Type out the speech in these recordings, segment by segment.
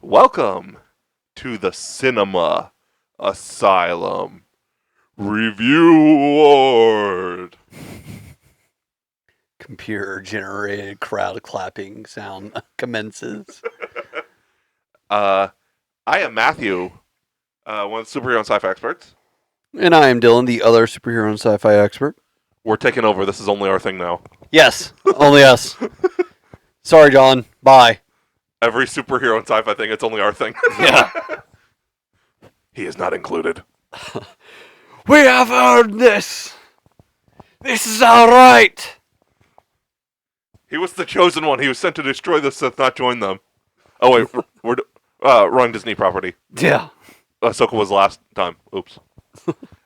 Welcome to the Cinema Asylum Review Award. Computer-generated crowd clapping sound commences. I am Matthew, one of the superhero and sci-fi experts. And I am Dylan, the other superhero and sci-fi expert. We're taking over. This is only our thing now. Yes, only us. Sorry, John. Bye. Every superhero and sci-fi thing, it's only our thing. Yeah. He is not included. We have earned this. This is our right. He was the chosen one. He was sent to destroy the Sith, not join them. Oh wait, we're wrong Disney property. Yeah. Ahsoka was last time. Oops.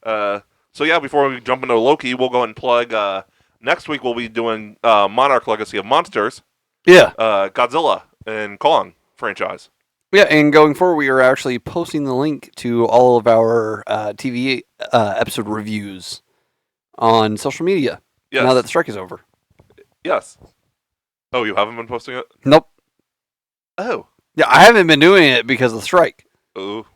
So yeah, before we jump into Loki, we'll go ahead and plug. Next week we'll be doing Monarch Legacy of Monsters. Yeah. Godzilla and Kong franchise. Yeah, and going forward, we are actually posting the link to all of our TV episode reviews on social media. Yes. Now that the strike is over. Yes. Oh, you haven't been posting it? Nope. Oh. Yeah, I haven't been doing it because of the strike. Oh.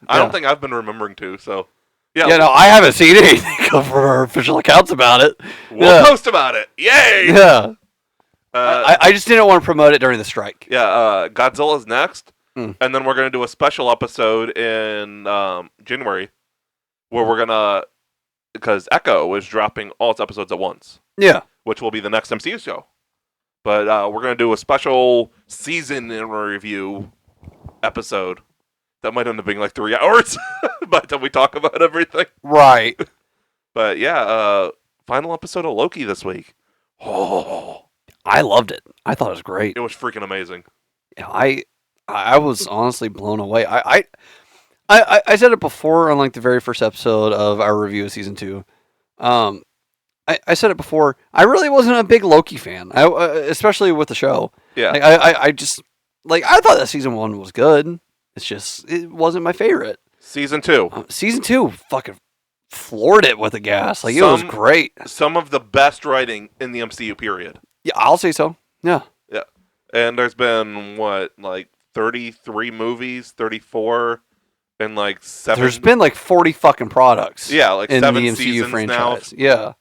I don't think I've been remembering to, so. Yeah, no, I haven't seen anything from our official accounts about it. We'll post about it. Yay! Yeah. I just didn't want to promote it during the strike. Yeah, Godzilla's next, and then we're going to do a special episode in January where we're going to, because Echo is dropping all its episodes at once. Yeah. Which will be the next MCU show. But we're going to do a special season in review episode. That might end up being like 3 hours by the time we talk about everything. Right. But yeah, final episode of Loki this week. Oh, I loved it. I thought it was great. it was freaking amazing. Yeah, I was honestly blown away. I said it before on like the very first episode of our review of season 2. I said it before. I really wasn't a big Loki fan, especially with the show. Yeah. Like, I just I thought that season 1 was good. It's just it wasn't my favorite. Season 2. Season 2 fucking floored it with the gas. Like it was great. Some of the best writing in the MCU period. Yeah, I'll say so. Yeah. Yeah. And there's been what, like 33 movies, 34 and like 7. There's been like 40 fucking products. Yeah, like in 7 the MCU seasons franchise. now. Yeah.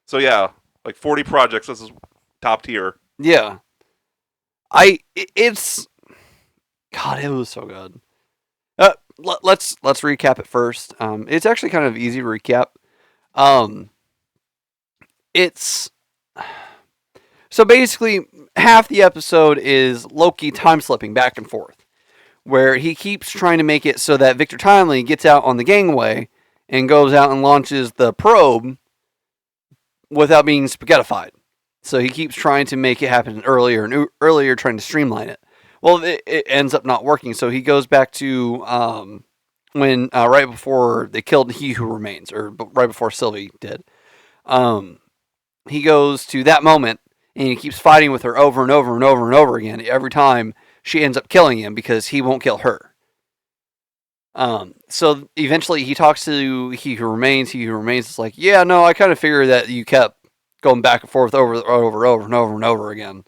So yeah, like 40 projects. This is top tier. Yeah. It's God, it was so good. Let's recap it first. It's actually kind of easy to recap. It's so basically half the episode is Loki time slipping back and forth, where he keeps trying to make it so that Victor Timely gets out on the gangway and goes out and launches the probe without being spaghettified. So he keeps trying to make it happen earlier and earlier, trying to streamline it. Well, it ends up not working. So he goes back to when right before they killed He Who Remains, or right before Sylvie did. He goes to that moment and he keeps fighting with her over and over and over and over again. Every time she ends up killing him because he won't kill her. So eventually he talks to He Who Remains. He Who Remains is like, yeah, no, I kind of figured that you kept going back and forth over and over again.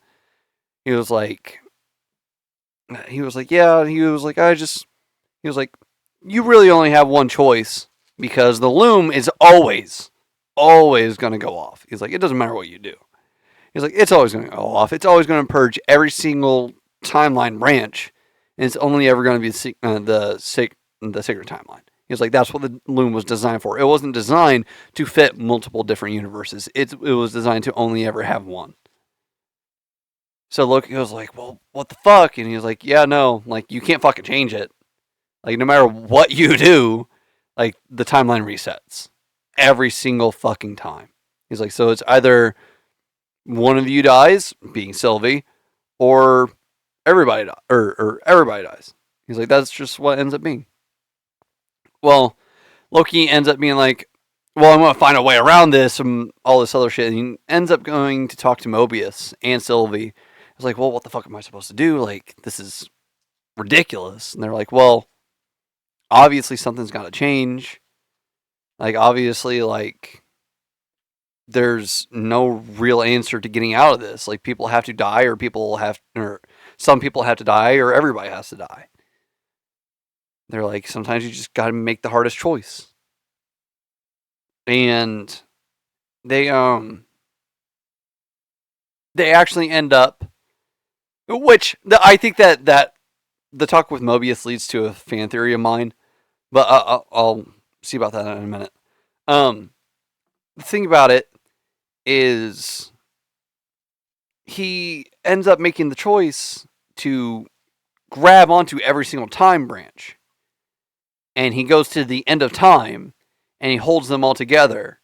He was like, yeah. He was like, you really only have one choice because the loom is always going to go off. He's like, it doesn't matter what you do. He's like, it's always going to go off. It's always going to purge every single timeline branch, and it's only ever going to be the sacred timeline. He's like, that's what the loom was designed for. It wasn't designed to fit multiple different universes. It was designed to only ever have one. So Loki was like, well, what the fuck? And he was like, yeah, no, like, you can't fucking change it. Like, no matter what you do, like, the timeline resets. Every single fucking time. He's like, so it's either one of you dies, being Sylvie, or everybody or everybody dies. He's like, that's just what ends up being. Well, Loki ends up being like, well, I'm going to find a way around this and all this other shit. And he ends up going to talk to Mobius and Sylvie. It's like, well, what the fuck am I supposed to do? Like, this is ridiculous. And they're like, well, obviously something's got to change. Like, obviously, like, there's no real answer to getting out of this. Like, people have to die, or some people have to die or everybody has to die. They're like, sometimes you just got to make the hardest choice. And they actually end up, which I think that the talk with Mobius leads to a fan theory of mine, but I'll see about that in a minute. The thing about it is he ends up making the choice to grab onto every single time branch. And he goes to the end of time and he holds them all together.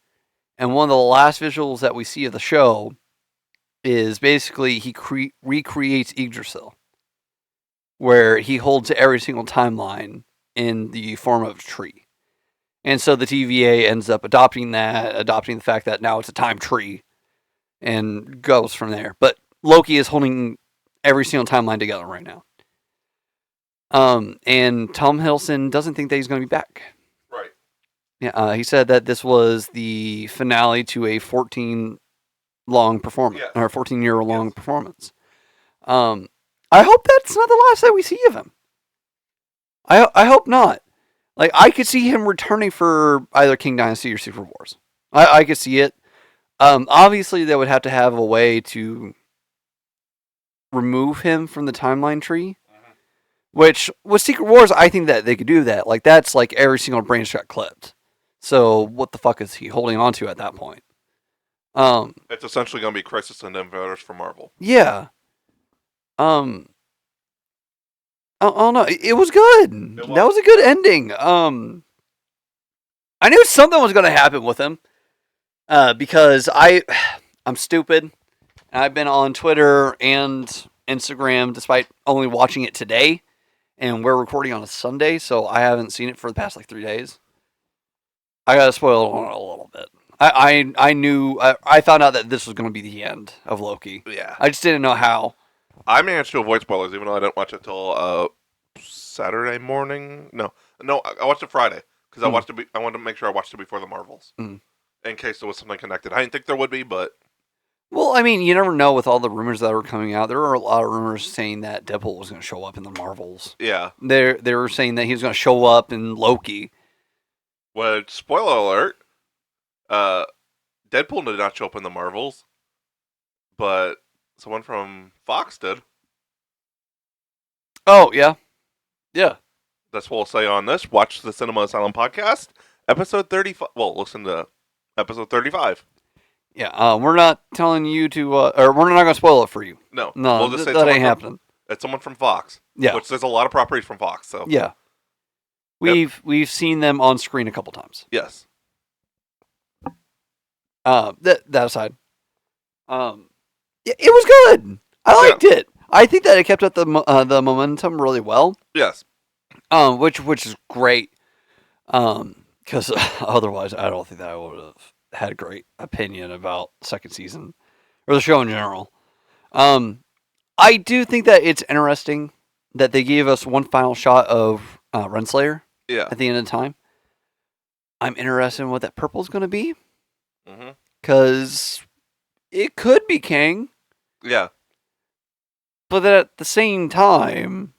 And one of the last visuals that we see of the show is basically he recreates Yggdrasil, where he holds every single timeline in the form of a tree. And so the TVA ends up adopting the fact that now it's a time tree, and goes from there. But Loki is holding every single timeline together right now. And Tom Hiddleston doesn't think that he's going to be back. Right. Yeah. He said that this was the finale to a 14-long performance, or 14-year-long performance. I hope that's not the last that we see of him. I hope not. Like, I could see him returning for either King Dynasty or Secret Wars. I could see it. Obviously, they would have to have a way to remove him from the timeline tree. Which, with Secret Wars, I think that they could do that. Like, that's like every single branch got clipped. So, what the fuck is he holding on to at that point? It's essentially going to be Crisis and Inverse for Marvel. Yeah. I don't know. It was good. That was a good ending. I knew something was going to happen with him. Because I'm stupid. And I've been on Twitter and Instagram despite only watching it today. And we're recording on a Sunday, so I haven't seen it for the past 3 days. I got spoiled on it a little bit. I knew, I found out that this was going to be the end of Loki. Yeah. I just didn't know how. I managed to avoid spoilers, even though I didn't watch it till Saturday morning. No, I watched it Friday because I wanted to make sure I watched it before the Marvels, in case there was something connected. I didn't think there would be, but well, I mean, you never know with all the rumors that were coming out. There were a lot of rumors saying that Deadpool was going to show up in the Marvels. Yeah, they were saying that he was going to show up in Loki. Well, spoiler alert, Deadpool did not show up in the Marvels, but someone from Fox did. Oh, yeah. Yeah. That's what we'll say on this. Watch the Cinema Asylum podcast, episode 35. Well, listen to episode 35. Yeah, we're not telling you to, or we're not going to spoil it for you. No, we'll just say that ain't happening. It's someone from Fox. Yeah. Which there's a lot of properties from Fox, so. Yeah. We've seen them on screen a couple times. Yes. That aside. It was good. I liked it. I think that it kept up the momentum really well. Yes. Which is great. Because otherwise I don't think that I would have had a great opinion about the second season or the show in general. I do think that it's interesting that they gave us one final shot of Renslayer at the end of time. I'm interested in what that purple is going to be. Because it could be Kang. Yeah. But at the same time,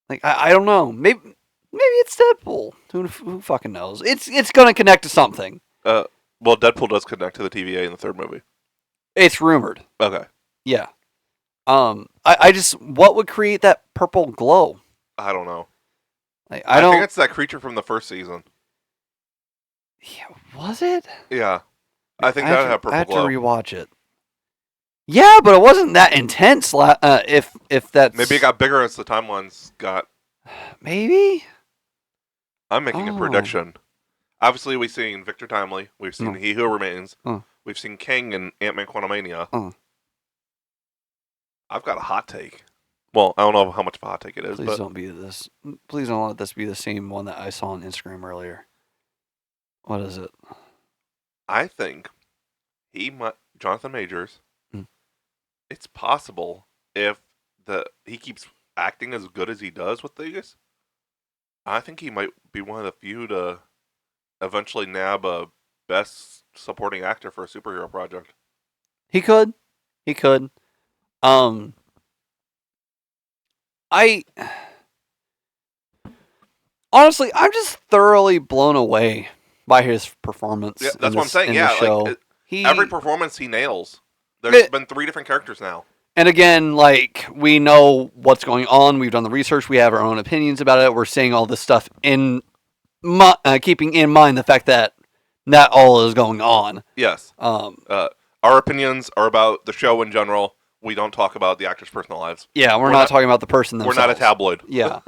like, I don't know. Maybe it's Deadpool. Who fucking knows? It's going to connect to something. Well, Deadpool does connect to the TVA in the third movie. It's rumored. Okay. Yeah. I just, what would create that purple glow? I don't know. I think it's that creature from the first season. Yeah, was it? Yeah. I think that would have purple glow. I have to rewatch it. Yeah, but it wasn't that intense. If that's maybe it got bigger as the timelines got. Maybe. I'm making a prediction. Obviously, we've seen Victor Timely. We've seen He Who Remains. We've seen Kang and Ant-Man Quantumania. I've got a hot take. Well, I don't know how much of a hot take it is. Please don't be this. Please don't let this be the same one that I saw on Instagram earlier. What is it? I think Jonathan Majors. It's possible if he keeps acting as good as he does with these. I think he might be one of the few to eventually nab a best supporting actor for a superhero project. He could. Honestly, I'm just thoroughly blown away by his performance. Yeah, that's what I'm saying. In Yeah, the show. like every performance he nails. There's It, been 3 different characters now. And again, like, we know what's going on. We've done the research. We have our own opinions about it. We're saying all this stuff in keeping in mind the fact that not all is going on. Yes. Our opinions are about the show in general. We don't talk about the actors' personal lives. Yeah, we're not talking about the person themselves. We're not a tabloid. Yeah.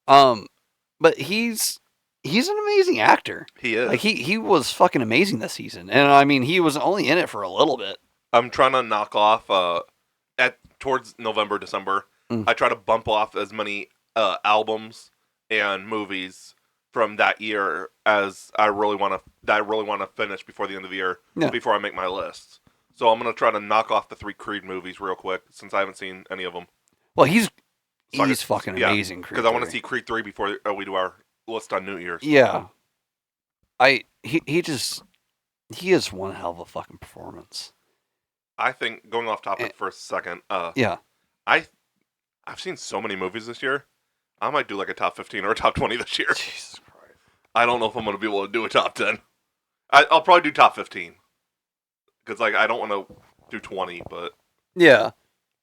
But he's an amazing actor. He is. Like, he was fucking amazing this season. And, I mean, he was only in it for a little bit. I'm trying to knock off towards November, December. I try to bump off as many albums and movies from that year as I really want to finish before the end of the year, before I make my list. So I'm gonna try to knock off the 3 Creed movies real quick since I haven't seen any of them. Well, he's fucking amazing. Because I want to see Creed 3 before we do our list on New Year's. Yeah, he is one hell of a fucking performance. I think, going off topic for a second, I've seen so many movies this year. I might do like a top 15 or a top 20 this year. Jesus Christ. I don't know if I'm going to be able to do a top 10. I'll probably do top 15. Because, like, I don't want to do 20, but... Yeah.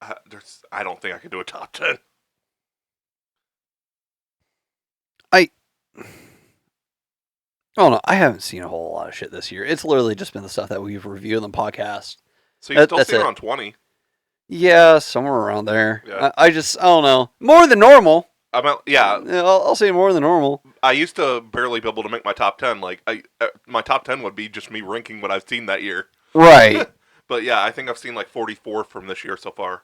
I don't think I could do a top 10. Oh, no, I haven't seen a whole lot of shit this year. It's literally just been the stuff that we've reviewed on the podcast. So you still see around 20? Yeah, somewhere around there. Yeah. I don't know. More than normal. Yeah. I'll say more than normal. I used to barely be able to make my top 10. Like, my top 10 would be just me ranking what I've seen that year. Right. But yeah, I think I've seen like 44 from this year so far.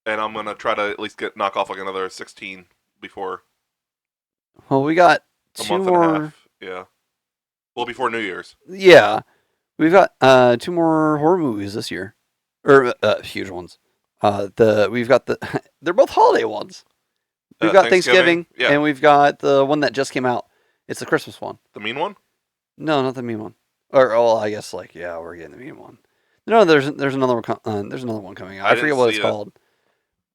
And I'm going to try to at least knock off like another 16 before. Well, we got a 2 month more. And a half. Yeah. Well, before New Year's. Yeah. We've got 2 more horror movies this year. Or huge ones. We've got they're both holiday ones. We've got Thanksgiving and we've got the one that just came out. It's the Christmas one. The mean one? No, not the mean one. I guess we're getting the mean one. No, there's another one. There's another one coming out. I forget what it's called.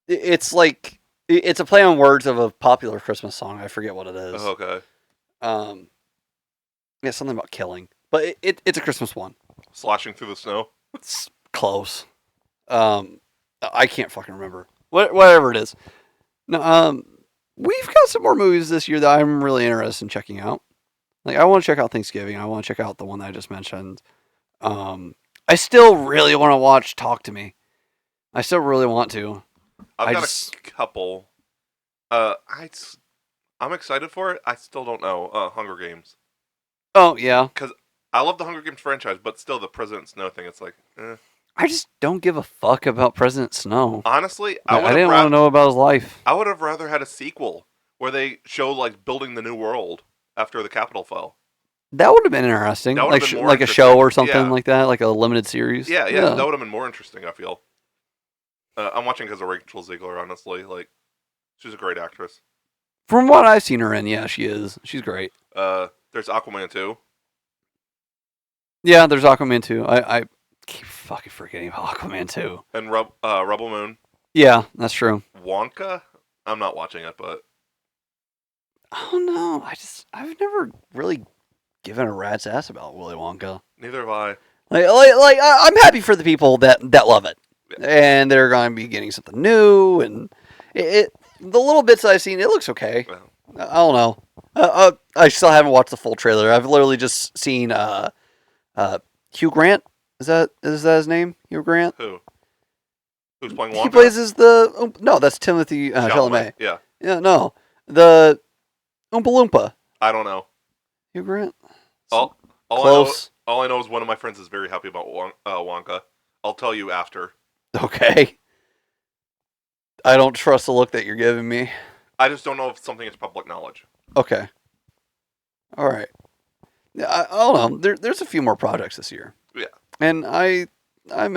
It's like it's a play on words of a popular Christmas song. I forget what it is. Oh, okay. Yeah, something about killing, but it's a Christmas one. Sloshing through the snow. It's close. I can't fucking remember. Whatever it is. No, we've got some more movies this year that I'm really interested in checking out. Like, I want to check out Thanksgiving. I want to check out the one that I just mentioned. I still really want to watch Talk to Me. I still really want to. I've got a couple. I'm excited for it. I still don't know. Hunger Games. Oh, yeah. Because I love the Hunger Games franchise, but still the President Snow thing, it's like, I just don't give a fuck about President Snow. Honestly, I didn't want to know about his life. I would have rather had a sequel where they show, like, building the new world after the Capitol fell. That would have been interesting. Like a show or something like that, like a limited series. Yeah, that would have been more interesting, I feel. I'm watching because of Rachel Zegler, honestly. Like, she's a great actress. From what I've seen her in, yeah, she is. She's great. There's Aquaman 2. Yeah, there's Aquaman 2. I keep fucking forgetting about Aquaman 2. And Rebel Moon. Yeah, that's true. Wonka? I'm not watching it, but... Oh, no. I've never really given a rat's ass about Willy Wonka. Neither have I. Like I'm happy for the people that love it. Yeah. And they're going to be getting something new. And the little bits I've seen, it looks okay. Well, I don't know. I still haven't watched the full trailer. I've literally just seen Hugh Grant. Is that his name? Hugh Grant? Who? Who's playing Wonka? He plays as the... no, that's Timothy Chalamet. Yeah. Yeah, no. The Oompa Loompa. I don't know. Hugh Grant? Close. All I know is one of my friends is very happy about Wonka. I'll tell you after. Okay. I don't trust the look that you're giving me. I just don't know if something is public knowledge. Okay. All right. Yeah, I don't know. There's a few more projects this year. Yeah. And I'm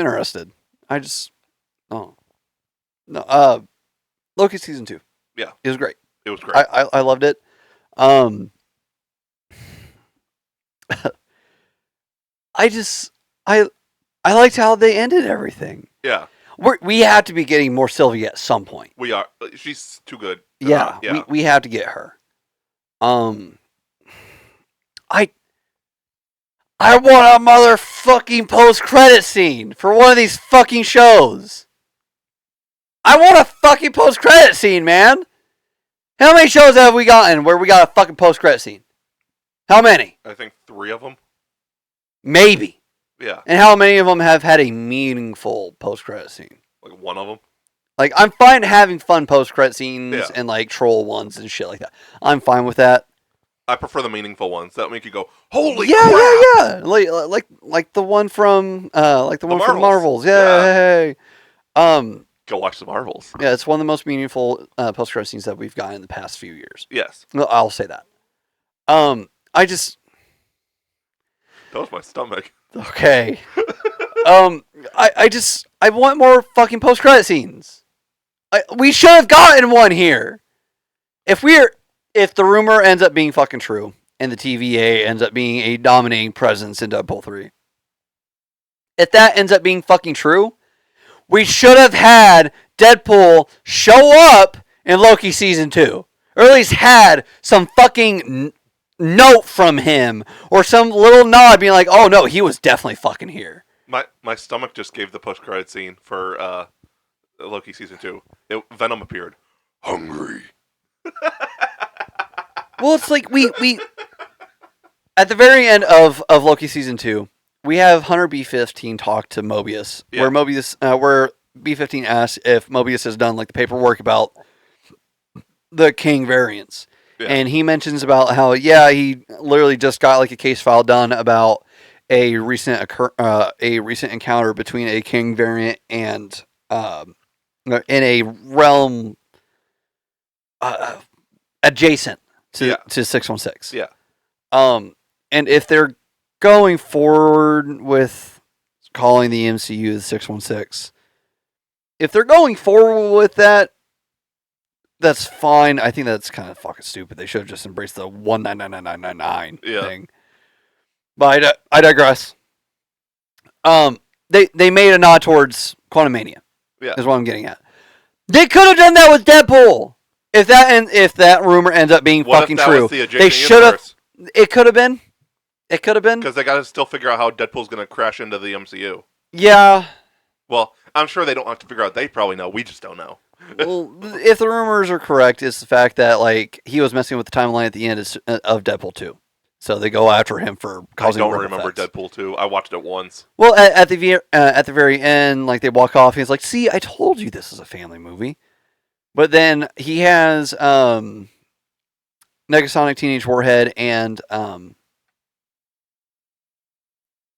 interested. I just... Oh. No. Loki season 2. Yeah. It was great. It was great. I loved it. I liked how they ended everything. Yeah. We have to be getting more Sylvia at some point. We are. She's too good. Yeah, Yeah. we have to get her. I want a motherfucking post-credit scene for one of these fucking shows. I want a fucking post-credit scene, man. How many shows have we gotten where we got a fucking post-credit scene? How many? I think 3 of them. Maybe. Yeah. And how many of them have had a meaningful post-credit scene? Like 1 of them. Like, I'm fine having fun post-credit scenes Yeah. and, like, troll ones and shit like that. I'm fine with that. I prefer the meaningful ones that make you go, holy yeah, crap! Yeah. Like the one from from Marvels. Marvels. Yay. Go watch the Marvels. Yeah, it's one of the most meaningful post-credit scenes that we've gotten in the past few years. Yes. Well, I'll say that. I just That was my stomach. okay. I want more fucking post-credit scenes. We should have gotten one here. If the rumor ends up being fucking true and the TVA ends up being a dominating presence in Deadpool 3, if that ends up being fucking true, we should have had Deadpool show up in Loki Season 2. Or at least had some fucking note from him or some little nod being like, oh no, he was definitely fucking here. My stomach just gave the post-credit scene for Loki Season 2. Venom appeared. Hungry. Well, it's like we at the very end of Loki Season 2, we have Hunter B-15 talk to Mobius, where B-15 asks if Mobius has done like the paperwork about the King variants. Yeah. And he mentions about how, he literally just got like a case file done about a recent encounter between a King variant and in a realm adjacent to 616. Yeah. And if they're going forward with calling the MCU the 616, if they're going forward with that, that's fine. I think that's kind of fucking stupid. They should have just embraced the 199999 thing. But I digress. They made a nod towards Quantumania. Yeah. Is what I'm getting at. They could have done that with Deadpool. If that rumor ends up being fucking true, they should have. It could have been. It could have been. Because they got to still figure out how Deadpool's going to crash into the MCU. Yeah. Well, I'm sure they don't have to figure out. They probably know. We just don't know. Well, if the rumors are correct, it's the fact that like he was messing with the timeline at the end of Deadpool 2. So they go after him for causing. I don't remember Deadpool 2. I watched it once. Well, at the very end, like they walk off, he's like, "See, I told you this is a family movie." But then he has Negasonic Teenage Warhead and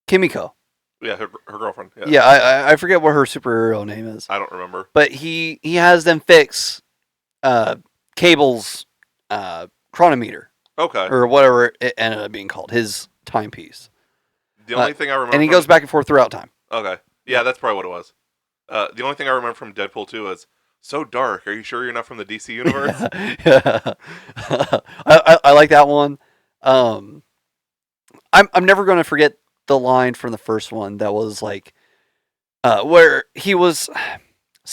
Kimiko. Yeah, her girlfriend. Yeah, I forget what her superhero name is. I don't remember. But he has them fix Cable's chronometer. Okay. Or whatever it ended up being called. His timepiece. The only thing I remember... And he goes back and forth throughout time. Okay. Yeah, that's probably what it was. The only thing I remember from Deadpool 2 is, so dark. Are you sure you're not from the DC universe? Yeah. I like that one. I'm never going to forget the line from the first one that was like, where he was...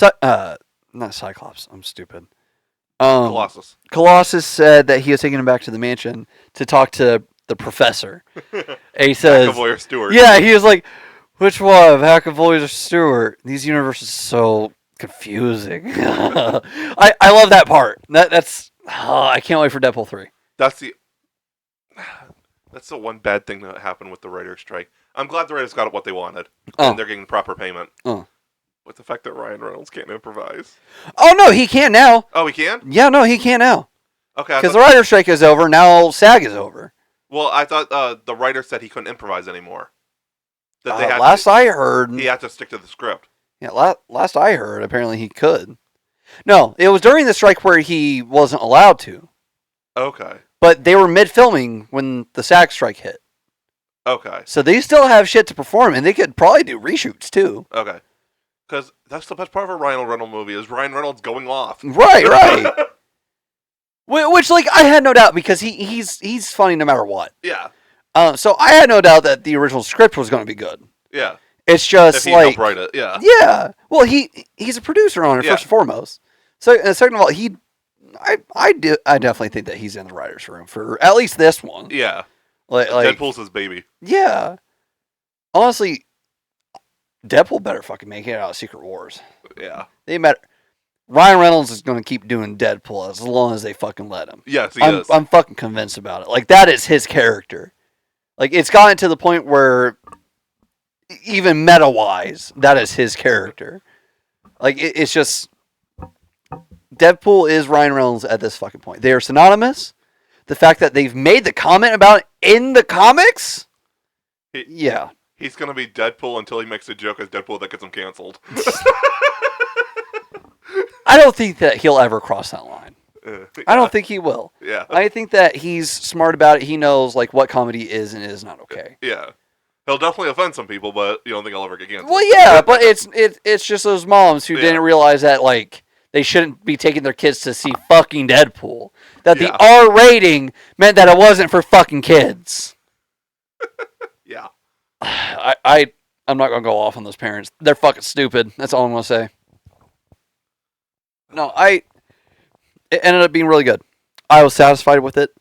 not Cyclops. I'm stupid. Colossus. Colossus said that he was taking him back to the mansion to talk to the professor. And he says, McAvoy or Stewart. Yeah, he was like, which one, McAvoy or Stewart? These universes are so confusing. I love that part. That's I can't wait for Deadpool 3. That's the one bad thing that happened with the writer's strike. I'm glad the writers got what they wanted. And they're getting proper payment. With the fact that Ryan Reynolds can't improvise. Oh, no, he can now. Oh, he can? Yeah, no, he can now. Okay. Because the writer's strike is over, now SAG is over. Well, I thought the writer said he couldn't improvise anymore. That they I heard... He had to stick to the script. Yeah, last I heard, apparently he could. No, it was during the strike where he wasn't allowed to. Okay. But they were mid-filming when the SAG strike hit. Okay. So they still have shit to perform, and they could probably do reshoots, too. Okay. Because that's the best part of a Ryan Reynolds movie, is Ryan Reynolds going off. Right. Which, like, I had no doubt, because he's funny no matter what. Yeah. So I had no doubt that the original script was going to be good. Yeah. It's just If he like helped write it, yeah. Yeah. Well, he's a producer on it first and foremost. So second of all, I definitely think that he's in the writers' room for at least this one. Yeah. Like Deadpool's his baby. Yeah. Honestly, Deadpool better fucking make it out of Secret Wars. Yeah. They better. Ryan Reynolds is going to keep doing Deadpool as long as they fucking let him. Yes, he is. I'm fucking convinced about it. Like, that is his character. Like, it's gotten to the point where, even meta-wise, that is his character. Like, it's just... Deadpool is Ryan Reynolds at this fucking point. They are synonymous. The fact that they've made the comment about it in the comics... yeah. He's going to be Deadpool until he makes a joke as Deadpool that gets him canceled. I don't think that he'll ever cross that line. Yeah. I don't think he will. Yeah. I think that he's smart about it. He knows like what comedy is and is not okay. Yeah. He'll definitely offend some people, but you don't think I'll ever get canceled. Well, yeah, but it's just those moms who didn't realize that like they shouldn't be taking their kids to see fucking Deadpool. That the R rating meant that it wasn't for fucking kids. Yeah. I'm not gonna go off on those parents. They're fucking stupid. That's all I'm gonna say. No, it ended up being really good. I was satisfied with it.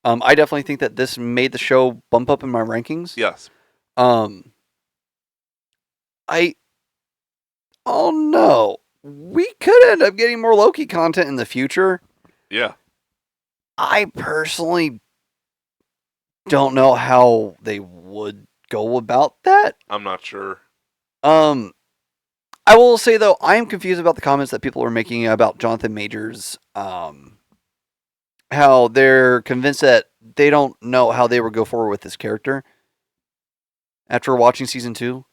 I definitely think that this made the show bump up in my rankings. Yes. Oh no, we could end up getting more Loki content in the future. Yeah. I personally don't know how they would go about that. I'm not sure. I will say though, I am confused about the comments that people are making about Jonathan Majors. How they're convinced that they don't know how they would go forward with this character after watching season 2.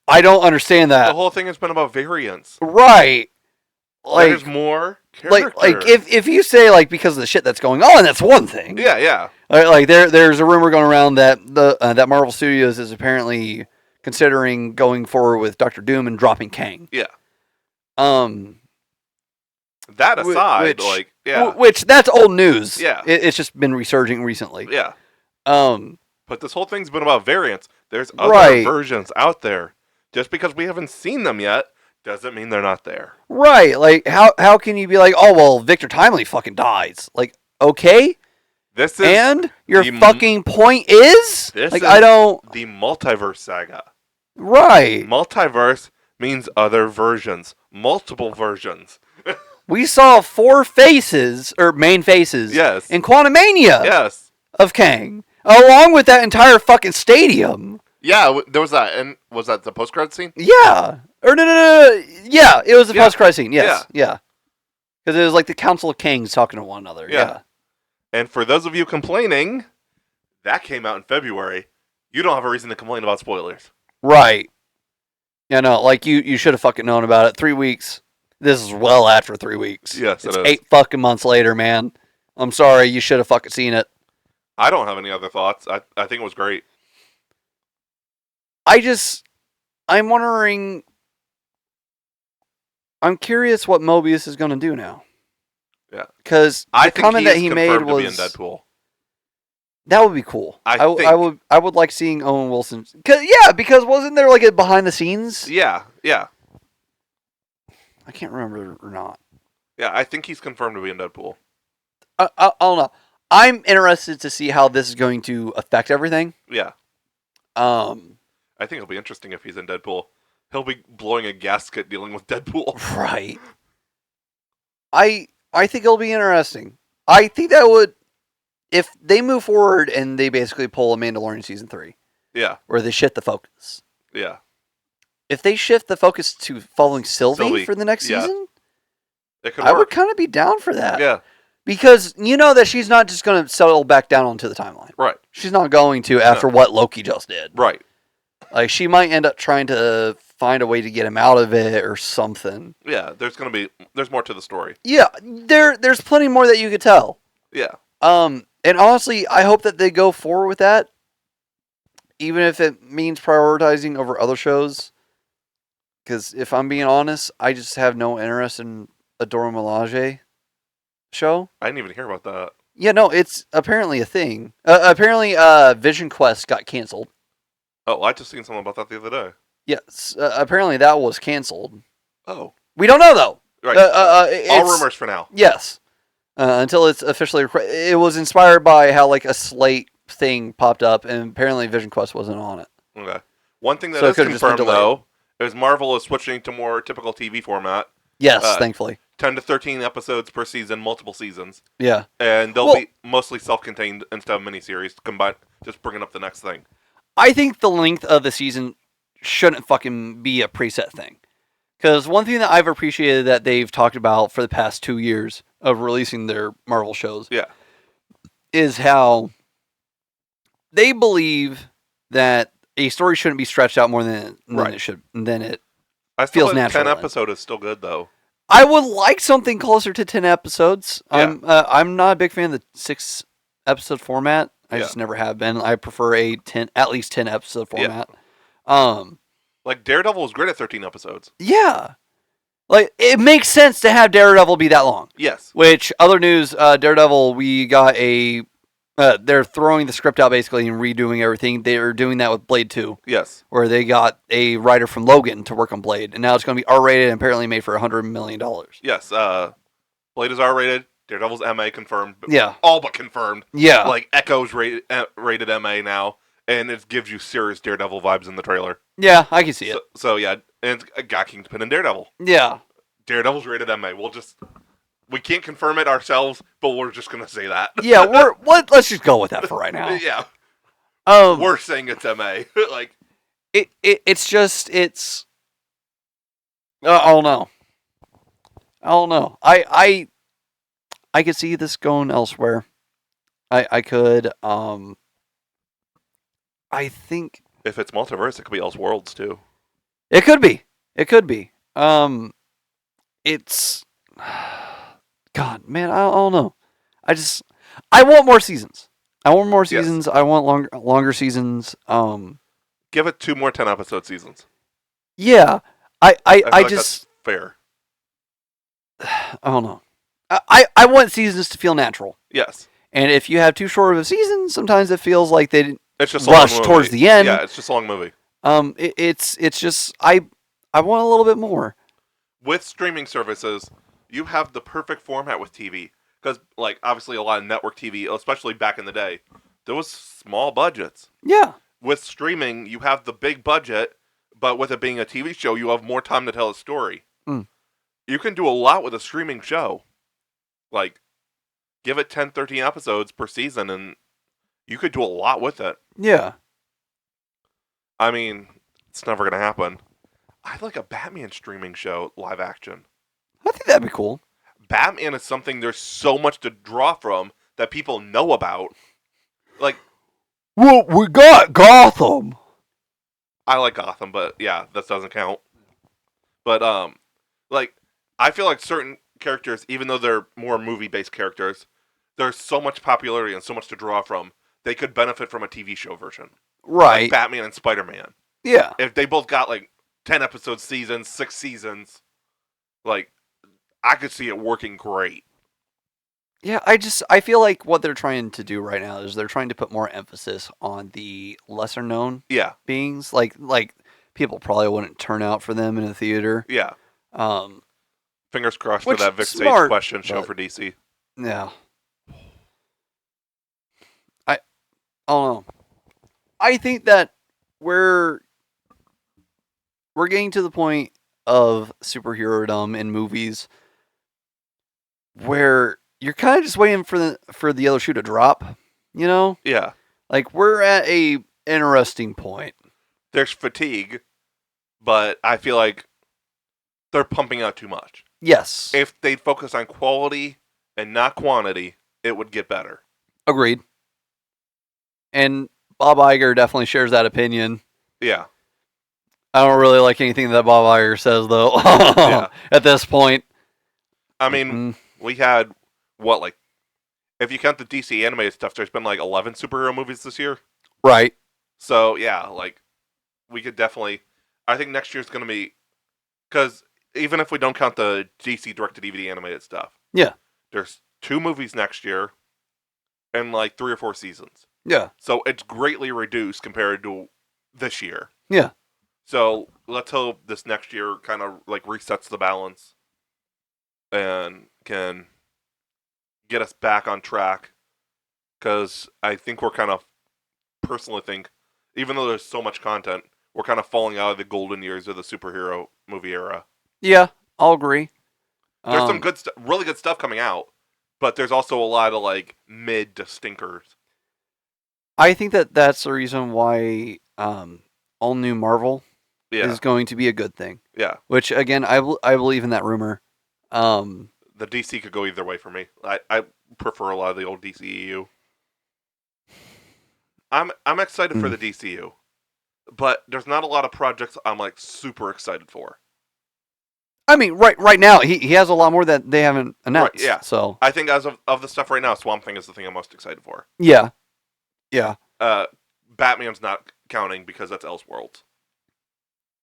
I don't understand that. The whole thing has been about variance. Right. Like, there's more character. Like if you say like because of the shit that's going on, that's one thing. Yeah, yeah. Like there's a rumor going around that that Marvel Studios is apparently considering going forward with Doctor Doom and dropping Kang. Yeah. That aside, which that's old news. Yeah. It's just been resurging recently. Yeah. But this whole thing's been about variants. There's other versions out there. Just because we haven't seen them yet doesn't mean they're not there. Right. Like how can you be like, oh well, Victor Timely fucking dies? Like, okay. This is and your fucking point is like I don't the multiverse saga. Right. Multiverse means other versions, multiple versions. We saw 4 faces or main faces. Yes. In Quantumania. Yes. Of Kang, along with that entire fucking stadium. Yeah, there was that, and was that the post-credit scene? Yeah. Or no. Yeah, it was the post-credit scene. Yes. Yeah. Because it was like the Council of Kings talking to one another. Yeah. And for those of you complaining, that came out in February. You don't have a reason to complain about spoilers. Right. Yeah, no, like you should have fucking known about it. 3 weeks. This is well after 3 weeks. Yes, it's 8 fucking months later, man. I'm sorry, you should have fucking seen it. I don't have any other thoughts. I think it was great. I'm wondering. I'm curious what Mobius is going to do now. Yeah. Because the comment that he made was. To be in Deadpool. That would be cool. I would like seeing Owen Wilson. Because wasn't there like a behind the scenes? Yeah. I can't remember or not. Yeah, I think he's confirmed to be in Deadpool. I don't know. I'm interested to see how this is going to affect everything. Yeah. I think it'll be interesting if he's in Deadpool. He'll be blowing a gasket dealing with Deadpool. Right. I think it'll be interesting. I think that would, if they move forward and they basically pull a Mandalorian season 3. Yeah. Where they shift the focus. Yeah. If they shift the focus to following Sylvie for the next season, I would kind of be down for that. Yeah. Because you know that she's not just going to settle back down onto the timeline. Right. She's not going to after what Loki just did. Right. Like, she might end up trying to find a way to get him out of it or something. Yeah, there's more to the story. Yeah, there's plenty more that you could tell. Yeah. And honestly, I hope that they go forward with that. Even if it means prioritizing over other shows. Because if I'm being honest, I just have no interest in a Dora Milaje show. I didn't even hear about that. Yeah, no, it's apparently a thing. Apparently, Vision Quest got canceled. Oh, I just seen something about that the other day. Yes, apparently that was canceled. Oh, We don't know though. right. All rumors for now. Yes, until it's officially. It was inspired by how like a Slate thing popped up, and apparently Vision Quest wasn't on it. Okay. One thing that So it is could've just been confirmed, delayed. though, is Marvel is switching to more typical TV format. Yes, thankfully. 10 to 13 episodes per season, multiple seasons. Yeah. And they'll be mostly self-contained instead of miniseries, combined, just bringing up the next thing. I think the length of the season shouldn't fucking be a preset thing. Because one thing that I've appreciated that they've talked about for the past 2 years of releasing their Marvel shows Yeah. is how they believe that a story shouldn't be stretched out more than it should. Than it I still feels think natural. 10 episode is still good, though. I would like something closer to 10 episodes. Yeah. I'm not a big fan of the 6 episode format. I just never have been. I prefer at least 10 episode format. Yeah. Like Daredevil was great at 13 episodes. Yeah. Like it makes sense to have Daredevil be that long. Yes. Which other news, Daredevil, we got they're throwing the script out basically and redoing everything. They're doing that with Blade 2. Yes. Where they got a writer from Logan to work on Blade, and now it's going to be R-rated and apparently made for $100 million. Yes. Blade is R-rated. Daredevil's MA confirmed. Yeah. All but confirmed. Yeah. Like Echo's rated MA now, and it gives you serious Daredevil vibes in the trailer. Yeah, I can see it. So yeah, and it's got Kingpin and Daredevil. Yeah. Daredevil's rated MA. We can't confirm it ourselves, but we're just gonna say that. Yeah, let's just go with that for right now. Yeah. We're saying it's MA. Like it's I don't know. I could see this going elsewhere. I could I think if it's multiverse, it could be Elseworlds too. It could be. It's God, man, I don't know. I want more seasons. I want longer seasons. Give it 2 more 10 episode seasons. Yeah. I just that's fair. I don't know. I want seasons to feel natural. Yes. And if you have too short of a season, sometimes it feels like they it's just rush towards the end. Yeah, it's just a long movie. It's just I want a little bit more. With streaming services, you have the perfect format with TV. Because, like, obviously a lot of network TV, especially back in the day, there was small budgets. Yeah. With streaming, you have the big budget, but with it being a TV show, you have more time to tell a story. Mm. You can do a lot with a streaming show. Like, give it 10, 13 episodes per season, and you could do a lot with it. Yeah. I mean, it's never going to happen. I'd like a Batman streaming show, live action. I think that'd be cool. Batman is something there's so much to draw from that people know about. Like, well, we got Gotham. I like Gotham, but yeah, that doesn't count. But like, I feel like certain characters, even though they're more movie-based characters, there's so much popularity and so much to draw from. They could benefit from a TV show version, right? Like Batman and Spider-Man. Yeah, if they both got like 10 episode seasons, 6 seasons, like I could see it working great. Yeah, I feel like what they're trying to do right now is they're trying to put more emphasis on the lesser known beings. Like people probably wouldn't turn out for them in a theater. Yeah. Fingers crossed for which that Vic smart, Sage question show for DC. Yeah. I don't know. I think that we're getting to the point of superhero-dom in movies where you're kind of just waiting for the other shoe to drop, you know? Yeah. Like we're at a interesting point. There's fatigue, but I feel like they're pumping out too much. Yes. If they focus on quality and not quantity, it would get better. Agreed. And Bob Iger definitely shares that opinion. Yeah. I don't really like anything that Bob Iger says, though, at this point. I mean, we had, if you count the DC animated stuff, there's been like 11 superhero movies this year. Right. So, yeah, like, we could definitely, I think next year's going to be, because even if we don't count the DC direct-to-DVD animated stuff. Yeah. There's 2 movies next year and like 3 or 4 seasons. Yeah. So it's greatly reduced compared to this year. Yeah. So let's hope this next year kind of like resets the balance and can get us back on track. Because I think we're kind of, personally think, even though there's so much content, we're kind of falling out of the golden years of the superhero movie era. Yeah, I'll agree. There's some good, really good stuff coming out, but there's also a lot of like mid to stinkers. I think that's the reason why all new Marvel is going to be a good thing. Yeah. Which again, I believe in that rumor. The DC could go either way for me. I prefer a lot of the old DCEU. I'm excited for the DCU, but there's not a lot of projects I'm like super excited for. I mean, right now he has a lot more that they haven't announced. Right, yeah. So I think as of the stuff right now, Swamp Thing is the thing I'm most excited for. Yeah. Yeah. Batman's not counting because that's Elseworlds.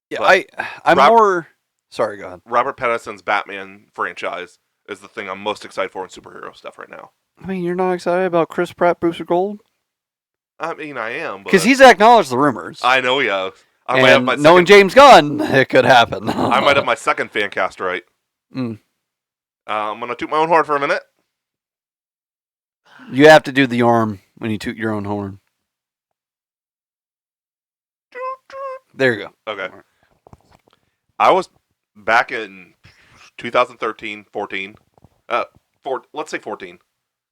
Yeah, I'm more. Sorry, go ahead. Robert Pattinson's Batman franchise is the thing I'm most excited for in superhero stuff right now. I mean, you're not excited about Chris Pratt, Booster Gold? I mean, I am. Because he's acknowledged the rumors. I know he has. Knowing James Gunn, it could happen. I might have my second fan cast right. I'm going to toot my own horn for a minute. You have to do the arm when you toot your own horn. There you go. Okay. I was back in 2013, 14. Let's say 14,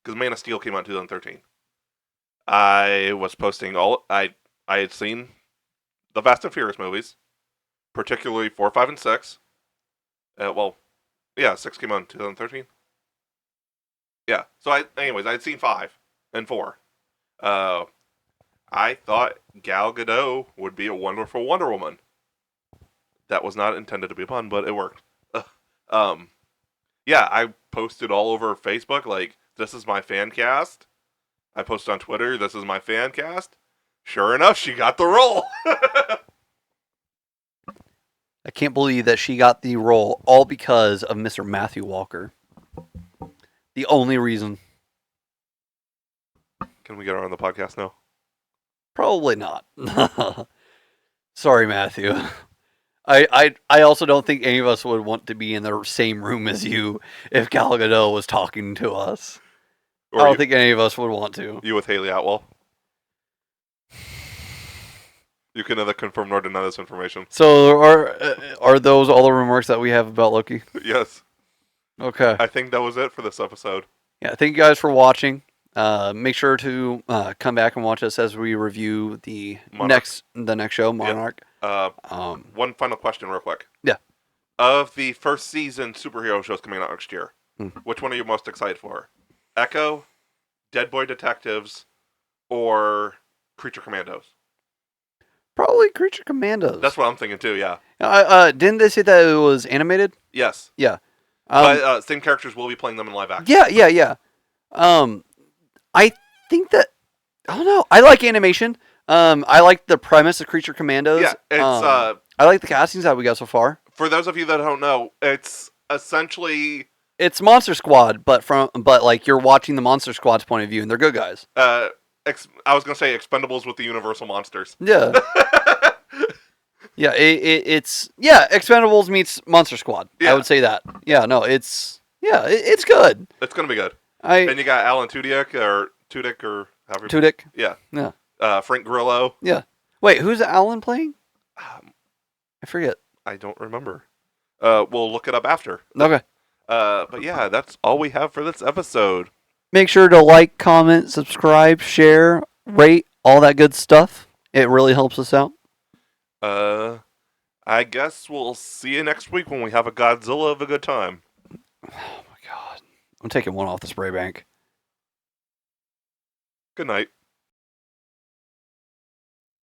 because Man of Steel came out in 2013. I was posting I had seen the Fast and Furious movies, particularly 4, 5, and 6. 6 came out in 2013. Yeah. So I had seen 5 and 4. I thought Gal Gadot would be a wonderful Wonder Woman. That was not intended to be a pun, but it worked. I posted all over Facebook, like, this is my fan cast. I posted on Twitter, this is my fan cast. Sure enough, she got the role. I can't believe that she got the role all because of Mr. Matthew Walker. The only reason. Can we get her on the podcast now? Probably not. Sorry, Matthew. I also don't think any of us would want to be in the same room as you if Gal Gadot was talking to us. I don't think any of us would want to. You with Haley Atwell? You can neither confirm nor deny this information. So are those all the remarks that we have about Loki? Yes. Okay. I think that was it for this episode. Yeah, thank you guys for watching. Make sure to come back and watch us as we review the next show, Monarch. Yep. One final question real quick. Yeah. Of the first season superhero shows coming out next year, which one are you most excited for? Echo, Dead Boy Detectives, or Creature Commandos? Probably Creature Commandos. That's what I'm thinking too, yeah. Didn't they say that it was animated? Yes. Yeah. But same characters will be playing them in live action. Yeah. I think that, I don't know. I like animation. I like the premise of Creature Commandos. Yeah, it's I like the castings that we got so far. For those of you that don't know, it's essentially it's Monster Squad, but like you're watching the Monster Squad's point of view, and they're good guys. I was gonna say Expendables with the Universal monsters. Yeah. Yeah, it's Expendables meets Monster Squad. Yeah. I would say that. Yeah, no, it's good. It's gonna be good. And you got Alan Tudyk or however. Tudyk. Yeah. Yeah. Frank Grillo. Yeah. Wait, who's Alan playing? I forget. I don't remember. We'll look it up after. Okay. But yeah, that's all we have for this episode. Make sure to like, comment, subscribe, share, rate, all that good stuff. It really helps us out. I guess we'll see you next week when we have a Godzilla of a good time. Oh my god. I'm taking one off the spray bank. Good night.